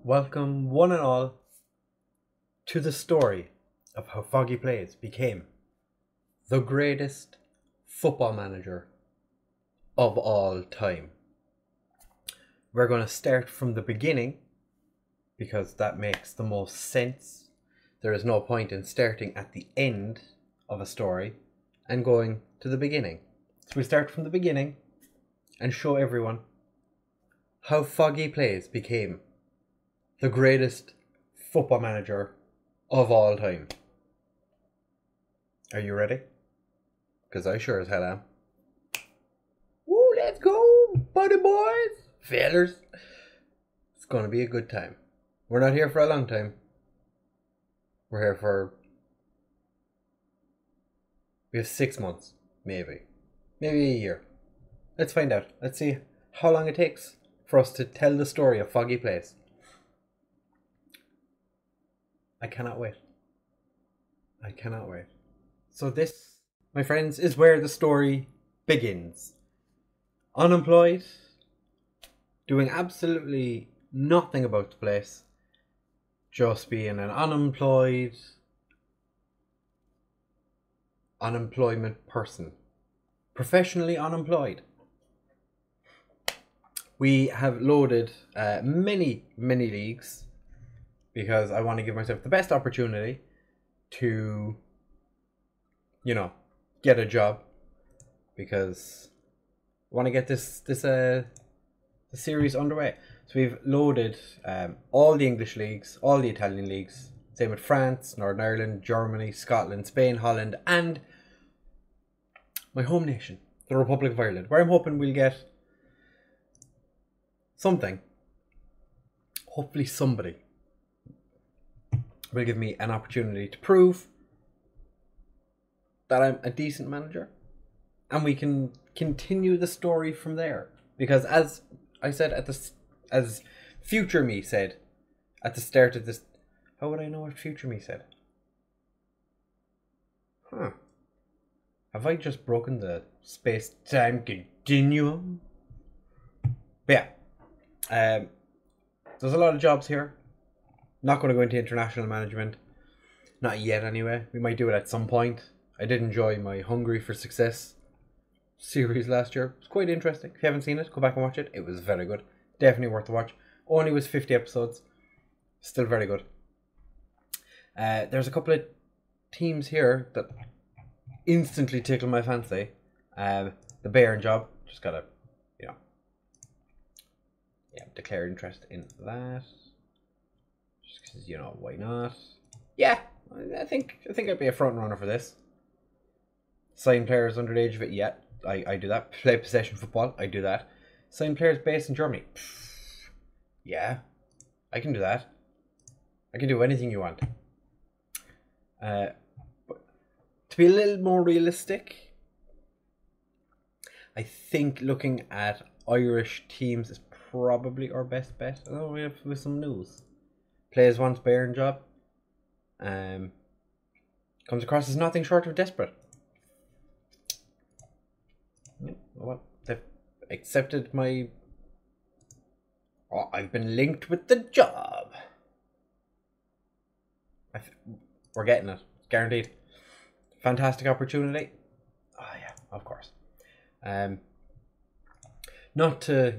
Welcome, one and all, to the story of how Foggy Plays became the greatest football manager of all time. We're going to start from the beginning because that makes the most sense. There is no point in starting at the end of a story and going to the beginning. So we start from the beginning and show everyone how Foggy Plays became the greatest football manager of all time. Are you ready? Because I sure as hell am. Woo, let's go, buddy boys, fellers. It's going to be a good time. We're not here for a long time. We're here for... We have 6 months, maybe. Maybe a year. Let's find out. Let's see how long it takes for us to tell the story of Foggy Plays. I cannot wait. I cannot wait. So this, my friends, is where the story begins. Unemployed, doing absolutely nothing about the place, just being an unemployment person. Professionally unemployed. We have loaded many leagues because I want to give myself the best opportunity to, get a job, because I want to get the series underway. So we've loaded all the English leagues, all the Italian leagues, same with France, Northern Ireland, Germany, Scotland, Spain, Holland, and my home nation, the Republic of Ireland, where I'm hoping we'll get something. Hopefully somebody will give me an opportunity to prove that I'm a decent manager, and we can continue the story from there. Because as I said as future me said at the start of this, how would I know what future me said? Have I just broken the space-time continuum? But yeah, there's a lot of jobs here. Not going to go into international management. Not yet, anyway. We might do it at some point. I did enjoy my Hungry for Success series last year. It was quite interesting. If you haven't seen it, go back and watch it. It was very good. Definitely worth the watch. Only was 50 episodes. Still very good. There's a couple of teams here that instantly tickle my fancy. The Bayern job. Just gotta, declare interest in that. Just because, why not? Yeah, I think I'd be a front runner for this. Sign players under the age of it, yeah, I do that. Play possession football, I do that. Sign players based in Germany, yeah, I can do that. I can do anything you want. But to be a little more realistic, I think looking at Irish teams is probably our best bet. Oh, we have with some news. Plays once Bayern job. Comes across as nothing short of desperate. Well, they've accepted my... I've been linked with the job. We're getting it. It's guaranteed. Fantastic opportunity. Oh yeah, of course. Not to,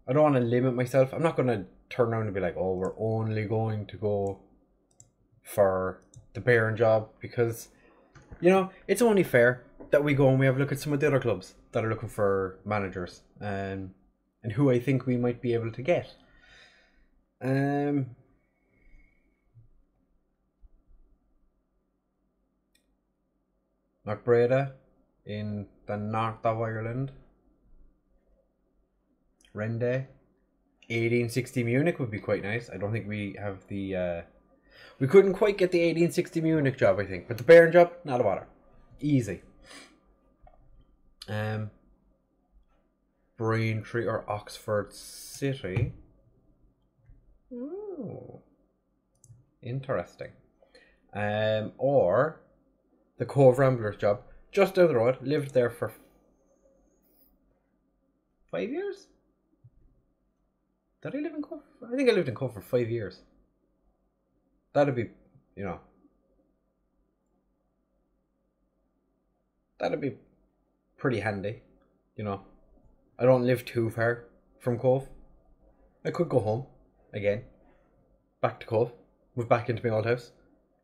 I don't want to limit myself. I'm not going to turn around and be like, oh, we're only going to go for the Bayern job, because, it's only fair that we go and we have a look at some of the other clubs that are looking for managers, and who I think we might be able to get. Knockbreda in the north of Ireland. Rende. 1860 Munich would be quite nice. I don't think we have the... we couldn't quite get the 1860 Munich job, I think. But the Bayern job, not a bother. Easy. Braintree or Oxford City. Ooh. Interesting. Or the Cove Ramblers job. Just down the road. Lived there for 5 years? Did I live in Cove? I think I lived in Cove for 5 years. That'd be, you know, that'd be pretty handy, you know. I don't live too far from Cove. I could go home again, back to Cove, move back into my old house,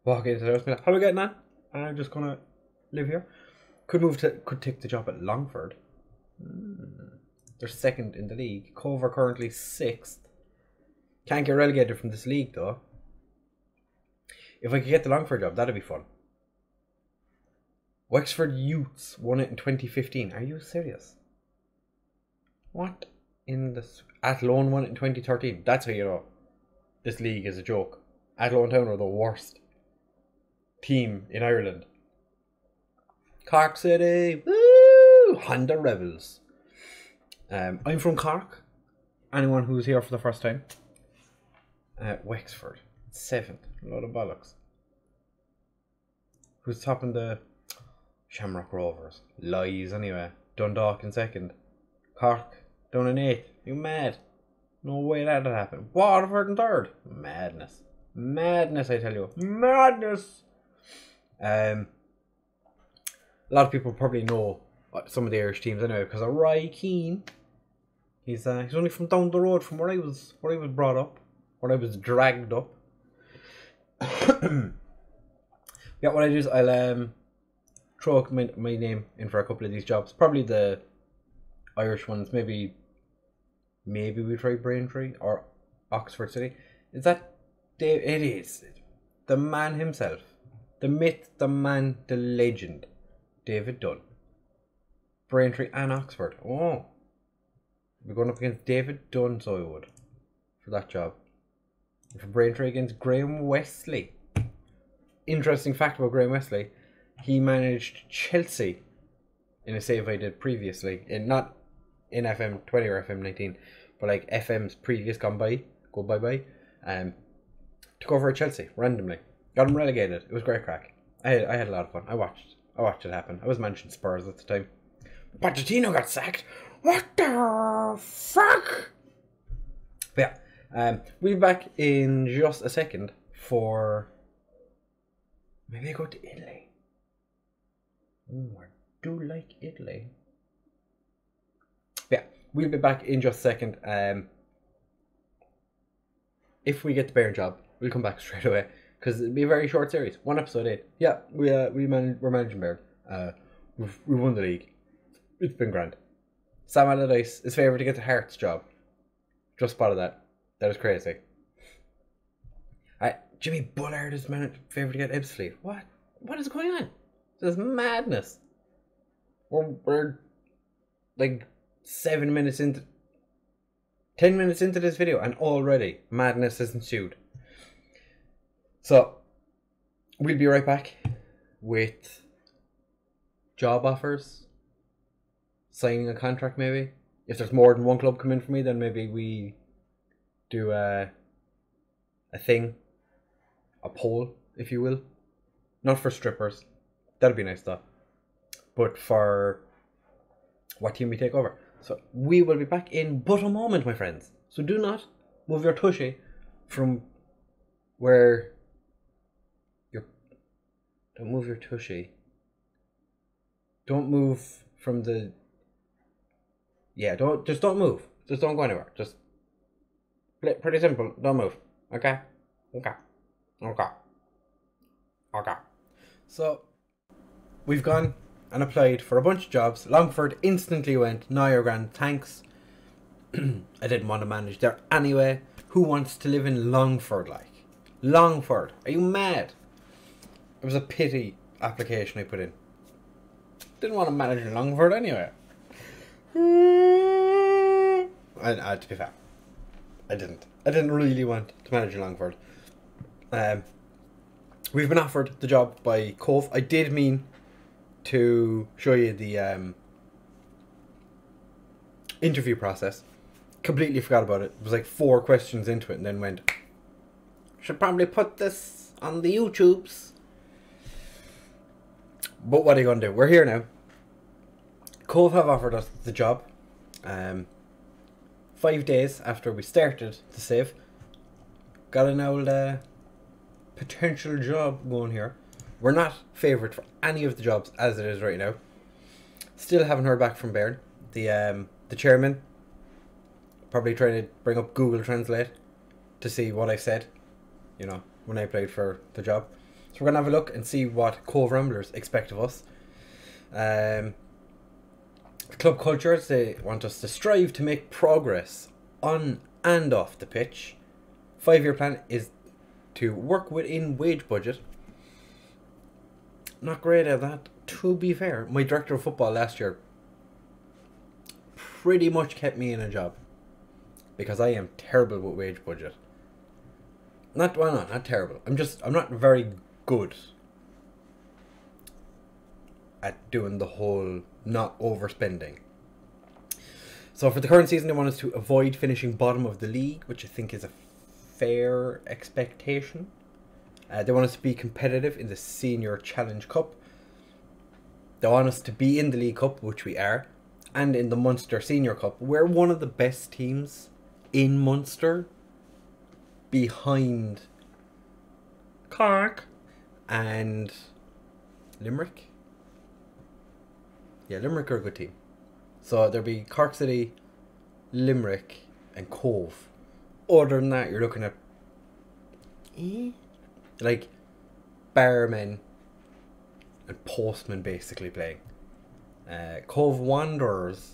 walk into the house, be like, how are we getting on? I'm just gonna live here. Could take the job at Longford. They're second in the league. Cove are currently 6th. Can't get relegated from this league though. If I could get the Longford job, that'd be fun. Wexford Youths won it in 2015. Are you serious? What in the... Athlone won it in 2013. That's how you know this league is a joke. Athlone Town are the worst team in Ireland. Cork City. Woo! Honda Rebels. I'm from Cork. Anyone who's here for the first time. Wexford. 7th. A lot of bollocks. Who's topping the... Shamrock Rovers. Lies anyway. Dundalk in 2nd. Cork down in 8th. You mad? No way that'd happen. Waterford in 3rd. Madness. Madness, I tell you. Madness! A lot of people probably know some of the Irish teams anyway because of Roy Keane. He's only from down the road from where I was brought up, where I was dragged up. Yeah, what I do is I'll throw my name in for a couple of these jobs. Probably the Irish ones. Maybe we try Braintree or Oxford City. Is that Dave? It is the man himself, the myth, the man, the legend, David Dunn. Braintree and Oxford. Oh, we're going up against David Dunn, so I would for that job. For Braintree against Graham Wesley. Interesting fact about Graham Wesley: he managed Chelsea in a save I did previously, not in FM20 or FM19, but like FM's previous go bye, took over at Chelsea randomly, got him relegated. It was great crack. I had a lot of fun. I watched it happen. I was managing Spurs at the time. Pochettino got sacked. What the fuck? But yeah, we'll be back in just a second for maybe I go to Italy. Ooh, I do like Italy. Yeah, we'll be back in just a second. If we get the Bayern job, we'll come back straight away because it'll be a very short series. 1 episode 8. Yeah, we're managing Bayern. We won the league. It's been grand. Sam Allardyce is favoured to get the Hearts job. Just spotted that. That is crazy. Jimmy Bullard is favoured to get Ebbsfleet. What is going on? This is madness. We're like 10 minutes into this video and already madness has ensued. So we'll be right back with job offers, signing a contract maybe. If there's more than one club coming for me, then maybe we do a thing, a poll, if you will. Not for strippers. That'd be nice though. But for what team we take over. So we will be back in but a moment, my friends. So do not move your tushy from where you're... Don't move your tushy. Don't move from the... Yeah, don't move. Just don't go anywhere. Just... Pretty simple. Don't move. Okay? Okay. So, we've gone and applied for a bunch of jobs. Longford instantly went, "No, you're grand, thanks." I didn't want to manage there anyway. Who wants to live in Longford, like? Longford. Are you mad? It was a pity application I put in. Didn't want to manage in Longford anyway. To be fair, I didn't really want to manage in Longford. We've been offered the job by Cove. I did mean to show you the interview process. Completely forgot about it. It was like 4 questions into it and then went, should probably put this on the YouTubes. But what are you going to do? We're here now. Cove have offered us the job. 5 days after we started to save. Got an old potential job going here. We're not favoured for any of the jobs as it is right now. Still haven't heard back from Bairn. The chairman probably trying to bring up Google Translate to see what I said, you know, when I applied for the job. So we're going to have a look and see what Cove Ramblers expect of us. Club cultures, they want us to strive to make progress on and off the pitch. 5-year plan is to work within wage budget. Not great at that, to be fair. My director of football last year pretty much kept me in a job because I am terrible with wage budget. Not terrible. I'm not very good at doing the whole not overspending. So for the current season, they want us to avoid finishing bottom of the league, which I think is a fair expectation. They want us to be competitive in the Senior Challenge Cup. They want us to be in the League Cup, which we are, and in the Munster Senior Cup. We're one of the best teams in Munster, behind Cork and Limerick. Yeah, Limerick are a good team. So there'll be Cork City, Limerick, and Cove. Other than that, you're looking at like barmen and postmen basically playing. Cove Wanderers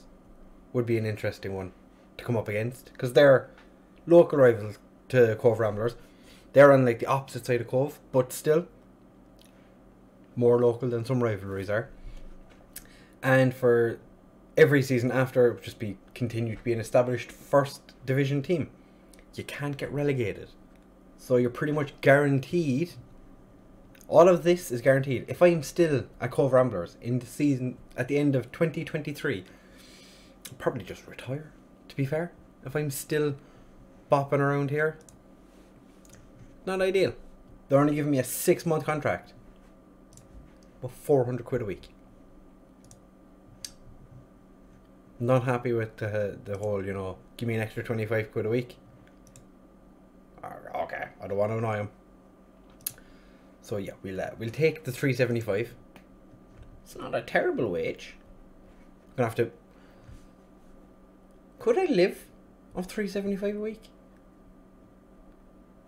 would be an interesting one to come up against because they're local rivals to Cove Ramblers. They're on like the opposite side of Cove, but still more local than some rivalries are. And for every season after, just continue to be an established first division team. You can't get relegated, so you're pretty much guaranteed. All of this is guaranteed. If I'm still at Cove Ramblers in the season at the end of 2023, I'll probably just retire, to be fair. If I'm still bopping around here, not ideal. They're only giving me a 6-month contract, but 400 quid a week. Not happy with the whole, you know, give me an extra 25 quid a week. Okay, I don't want to annoy him. So yeah, we'll take the 375. It's not a terrible wage. I'm gonna have to. Could I live on 375 a week?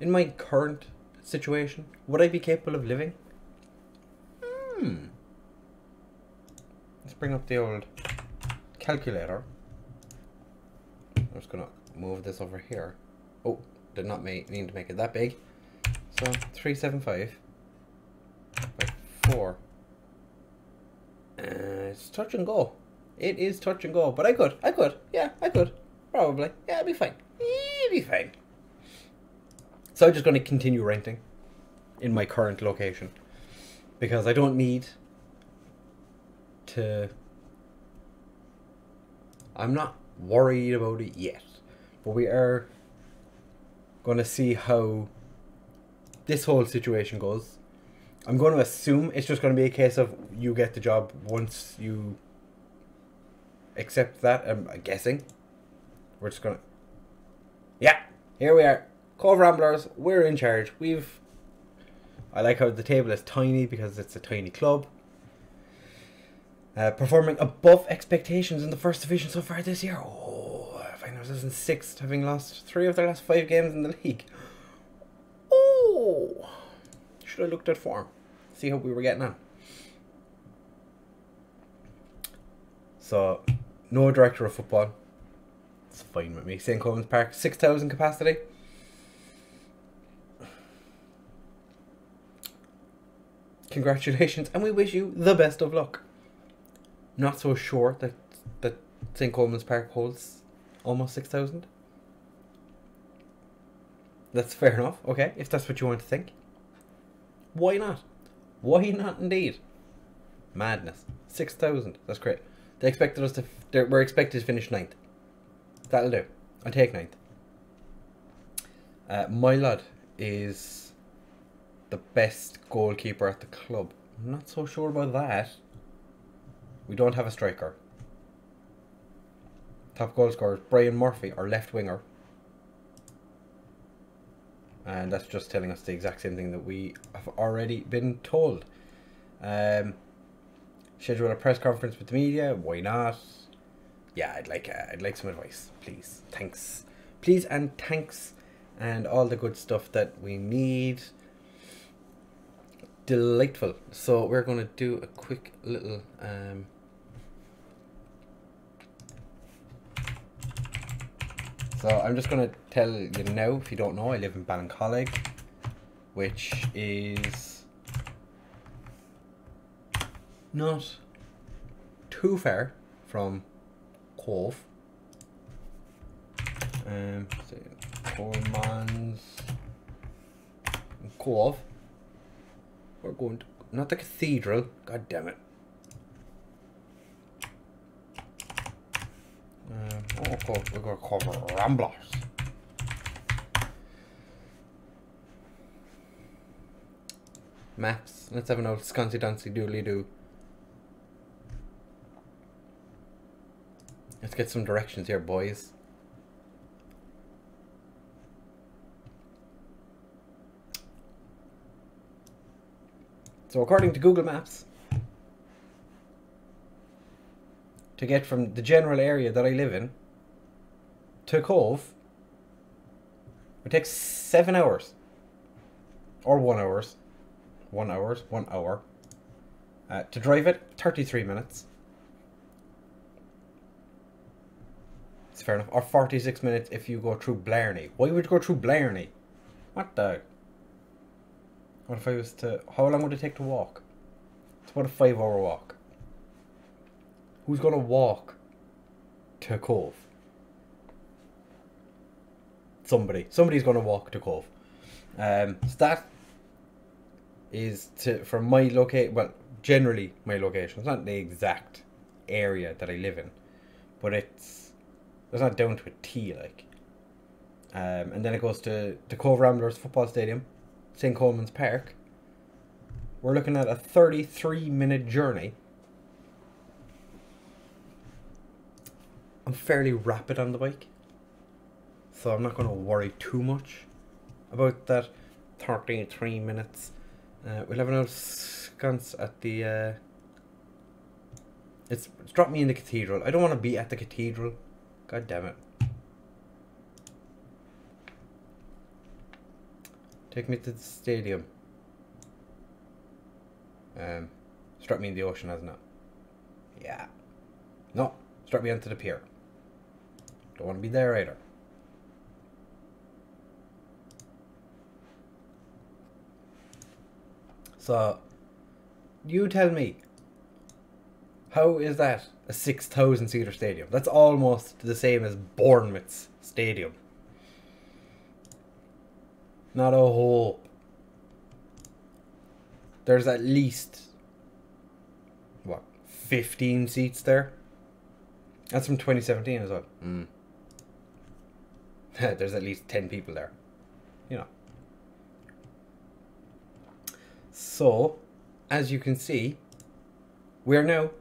In my current situation, would I be capable of living? Let's bring up the old calculator. I'm just gonna move this over here. Oh, did not mean to make it that big. So 375 by 4. It's touch and go. It is touch and go, but I could. Yeah, I could. Probably. Yeah, it'd be fine. It'd be fine. So I'm just going to continue renting in my current location because I don't need to. I'm not worried about it yet, but we are going to see how this whole situation goes. I'm going to assume it's just going to be a case of you get the job once you accept that. I'm guessing. We're just going to. Yeah, here we are. Cove Ramblers, we're in charge. I like how the table is tiny because it's a tiny club. Performing above expectations in the first division so far this year. Oh, I find ourselves in 6th, having lost 3 of their last 5 games in the league. Oh, should have looked at form. See how we were getting on. So, no director of football. It's fine with me. St. Coleman's Park, 6,000 capacity. Congratulations, and we wish you the best of luck. Not so sure that St. Coleman's Park holds almost 6,000. That's fair enough. Okay, if that's what you want to think. Why not? Why not indeed? Madness. 6,000. That's great. They expected us to. We're expected to finish 9th. That'll do. I'll take 9th. My lad is the best goalkeeper at the club. I'm not so sure about that. We don't have a striker. Top goal scorer is Brian Murphy, our left winger. And that's just telling us the exact same thing that we have already been told. Schedule a press conference with the media. Why not? Yeah, I'd like some advice, please. Thanks, please, and thanks, and all the good stuff that we need. Delightful. So we're going to do a quick little so I'm just going to tell you now, if you don't know, I live in Ballincollig, which is not too far from Cove. Coleman's Cove. We're going to, not the cathedral, god damn it. We're going to cover Ramblers. Maps. Let's have an old sconcy dancy doodly doo. Let's get some directions here, boys. So according to Google Maps, to get from the general area that I live in to Cove, it takes 7 hours. Or 1 hour. 1 hour. To drive it, 33 minutes. It's fair enough. Or 46 minutes if you go through Blarney. Why would you go through Blarney? What the... What if I was to... How long would it take to walk? It's about a 5-hour walk. Who's going to walk to Cove? Somebody. Somebody's going to walk to Cove. So that is from my location. Well, generally my location. It's not the exact area that I live in. But it's not down to a T, like. And then it goes to the Cove Ramblers football stadium. St. Coleman's Park. We're looking at a 33-minute journey. I'm fairly rapid on the bike, so I'm not going to worry too much about that 33 minutes. We'll have another sconce at the... It's dropped me in the cathedral. I don't want to be at the cathedral. God damn it. Take me to the stadium. Strap me in the ocean, hasn't it? Yeah. No, strap me onto the pier. Don't want to be there either. So, you tell me, how is that a 6,000 seater stadium? That's almost the same as Bournemouth's stadium. Not a hope. There's at least, what, 15 seats there? That's from 2017 as well. There's at least 10 people there. You know. So, as you can see, we're now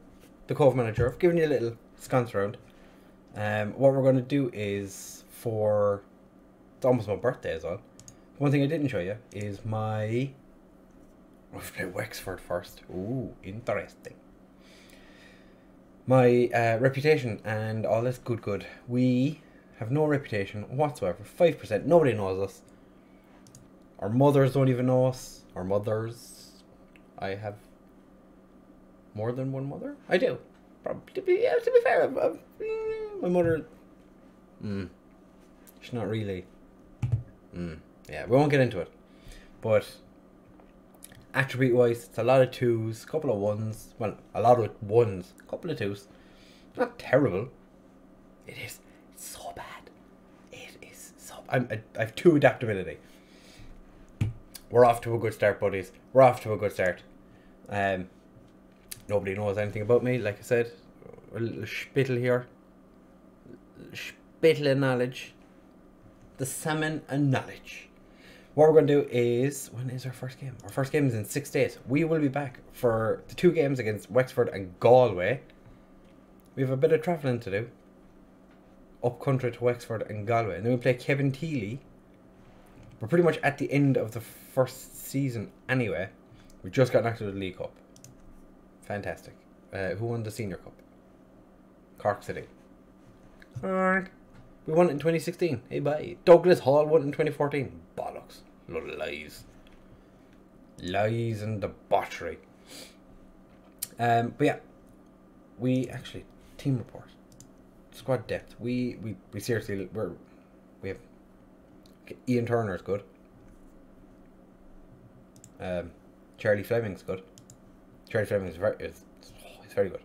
the Cove manager. I've given you a little sconce round. What we're going to do is for... It's almost my birthday as well. One thing I didn't show you is my... We've played Wexford first. Ooh, interesting. My reputation and all this good. We have no reputation whatsoever. 5%. Nobody knows us. Our mothers don't even know us. Our mothers... I have more than one mother? I do. Probably, to be fair, my mother... She's not really... Yeah, we won't get into it. But attribute wise, it's a lot of 2s, couple of 1s. Well, a lot of 1s, couple of 2s. Not terrible. It is. It's so bad. It is so... I have 2 adaptability. We're off to a good start, buddies. We're off to a good start. Nobody knows anything about me, like I said. A little spittle here. Spittle of knowledge. The salmon of knowledge. What we're going to do is... When is our first game? Our first game is in 6 days. We will be back for the 2 games against Wexford and Galway. We have a bit of travelling to do. up country to Wexford and Galway. And then we play Kevin Teely. We're pretty much at the end of the first season anyway. We just got knocked out of the League Cup. Fantastic. Who won the Senior Cup? Cork City. Alright. We won it in 2016. Hey, bye. Douglas Hall won it in 2014. Bollocks. Load of lies. Lies and debauchery. But yeah. We actually... Team report. Squad depth. We seriously... We have... Okay, Ian Turner's good. Charlie Fleming's good. Charlie Fleming is very good.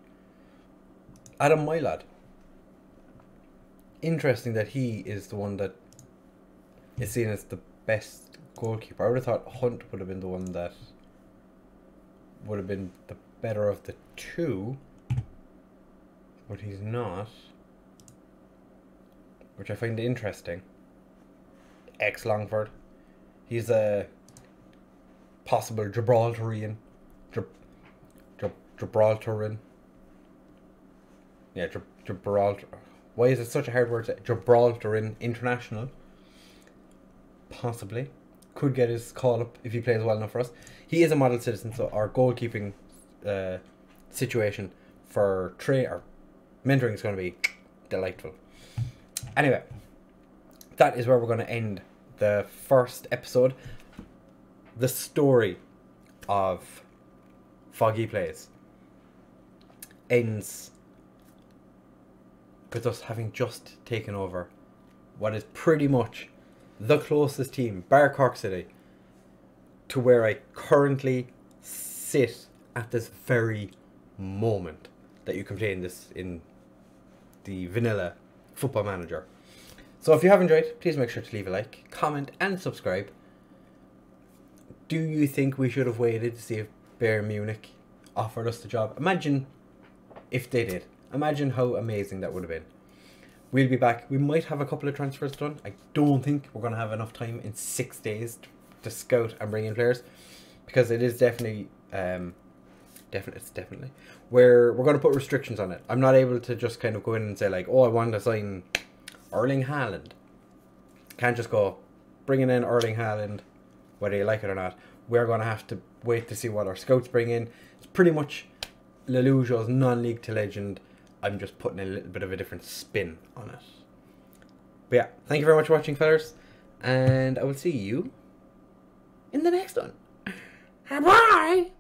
Adam Mylad. Interesting that he is the one that is seen as the best goalkeeper. I would have thought Hunt would have been the one that would have been the better of the two, but he's not, which I find interesting. Ex-Longford. He's a possible Gibraltarian. Gibraltarian. Yeah, Gibraltar. Why is it such a hard word to say? Gibraltarian international. Possibly. Could get his call up if he plays well enough for us. He is a model citizen, so our goalkeeping situation for or mentoring is going to be delightful. Anyway, that is where we're going to end the first episode. The story of Foggy Plays ends with us having just taken over what is pretty much the closest team, bar Cork City, to where I currently sit at this very moment that you can play in the vanilla Football Manager. So if you have enjoyed, please make sure to leave a like, comment and subscribe. Do you think we should have waited to see if Bayern Munich offered us the job? Imagine if they did. Imagine how amazing that would have been. We'll be back. We might have a couple of transfers done. I don't think we're going to have enough time in 6 days to scout and bring in players, because it is definitely where we're going to put restrictions on it. I'm not able to just kind of go in and say like, oh, I want to sign Erling Haaland. Can't just go bringing in Erling Haaland whether you like it or not. We're going to have to wait to see what our scouts bring in. It's pretty much Lollujo's non-league to legend. I'm just putting a little bit of a different spin on it. But yeah, thank you very much for watching, fellas, and I will see you in the next one. Bye!